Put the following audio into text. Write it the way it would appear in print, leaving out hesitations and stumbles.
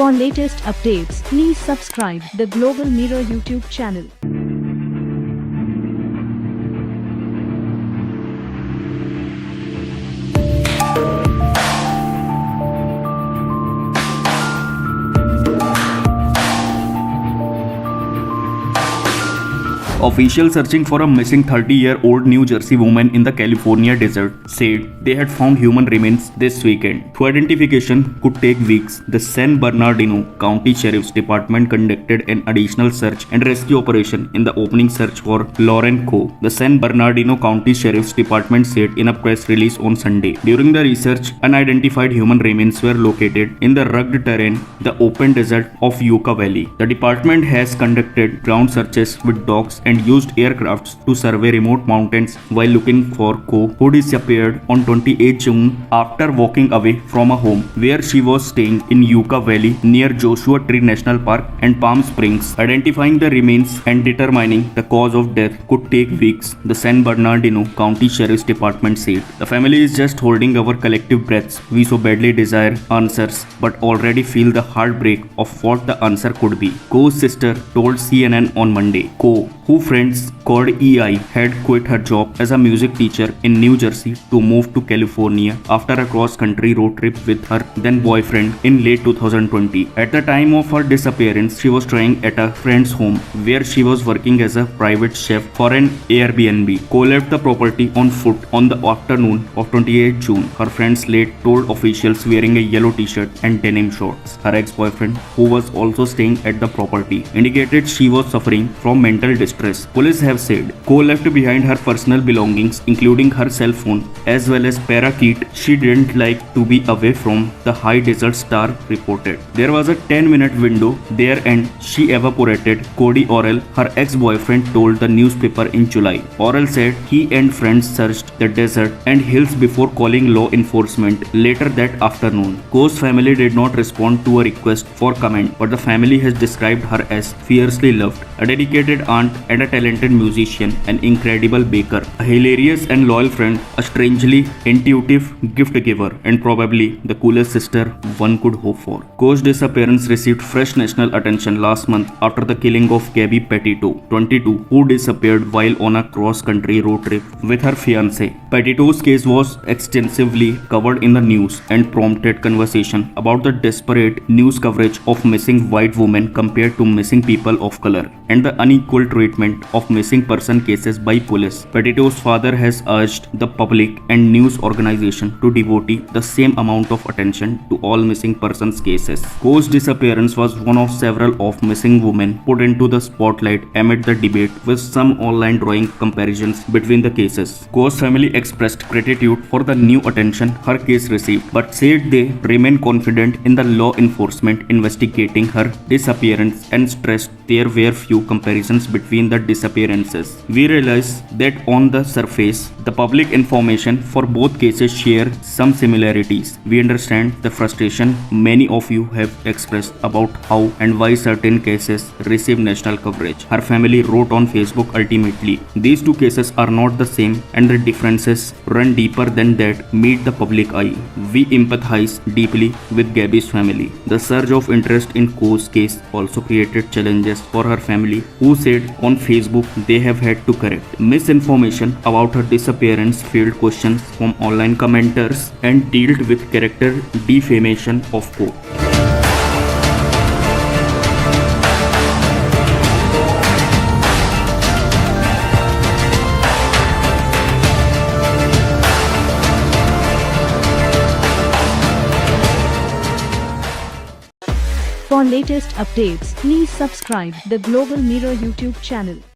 For latest updates, please subscribe the Global Mirror YouTube channel. Officials searching for a missing 30-year-old New Jersey woman in the California desert said they had found human remains this weekend. Though identification could take weeks, the San Bernardino County Sheriff's Department conducted an additional search and rescue operation in the opening search for Lauren Coe. The San Bernardino County Sheriff's Department said in a press release on Sunday. During the research, unidentified human remains were located in the rugged terrain, the open desert of Yucca Valley. The department has conducted ground searches with dogs and used aircrafts to survey remote mountains while looking for Coe, who disappeared on 28 June after walking away from a home where she was staying in Yucca Valley near Joshua Tree National Park and Palm Springs. Identifying the remains and determining the cause of death could take weeks, the San Bernardino County Sheriff's Department said. The family is just holding our collective breaths. We so badly desire answers, but already feel the heartbreak of what the answer could be, Coe's sister told CNN on Monday. Coe, who friends called EI, had quit her job as a music teacher in New Jersey to move to California after a cross-country road trip with her then boyfriend in late 2020. At the time of her disappearance, she was staying at a friend's home where she was working as a private chef for an Airbnb. Coe left the property on foot on the afternoon of 28 June. Her friends later told officials wearing a yellow t-shirt and denim shorts. Her ex-boyfriend, who was also staying at the property, indicated she was suffering from mental distress. Police have said Coe left behind her personal belongings, including her cell phone as well as parakeet she didn't like to be away from, the High Desert Star reported. There was a 10-minute window there and she evaporated, Cody Orrell, her ex-boyfriend, told the newspaper in July. Orrell said he and friends searched the desert and hills before calling law enforcement later that afternoon. Coe's family did not respond to a request for comment, but the family has described her as fiercely loved, a dedicated aunt and a talented musician, an incredible baker, a hilarious and loyal friend, a strangely intuitive gift giver, and probably the coolest sister one could hope for. Coe's disappearance received fresh national attention last month after the killing of Gabby Petito, 22, who disappeared while on a cross-country road trip with her fiancé. Petito's case was extensively covered in the news and prompted conversation about the desperate news coverage of missing white women compared to missing people of color and the unequal treatment of missing person cases by police. Petito's father has urged the public and news organization to devote the same amount of attention to all missing persons cases. Coe's disappearance was one of several of missing women put into the spotlight amid the debate, with some online drawing comparisons between the cases. Coe's family expressed gratitude for the new attention her case received, but said they remain confident in the law enforcement investigating her disappearance and stressed there were few comparisons between the disappearances. We realize that on the surface, the public information for both cases share some similarities. We understand the frustration many of you have expressed about how and why certain cases receive national coverage, her family wrote on Facebook. Ultimately, these two cases are not the same and the differences run deeper than that meet the public eye. We empathize deeply with Gabby's family. The surge of interest in Coe's case also created challenges for her family, who said on Facebook they have had to correct misinformation about her disappearance, field questions from online commenters, and dealt with character defamation of Coe. For latest updates, please subscribe the Global Mirror YouTube channel.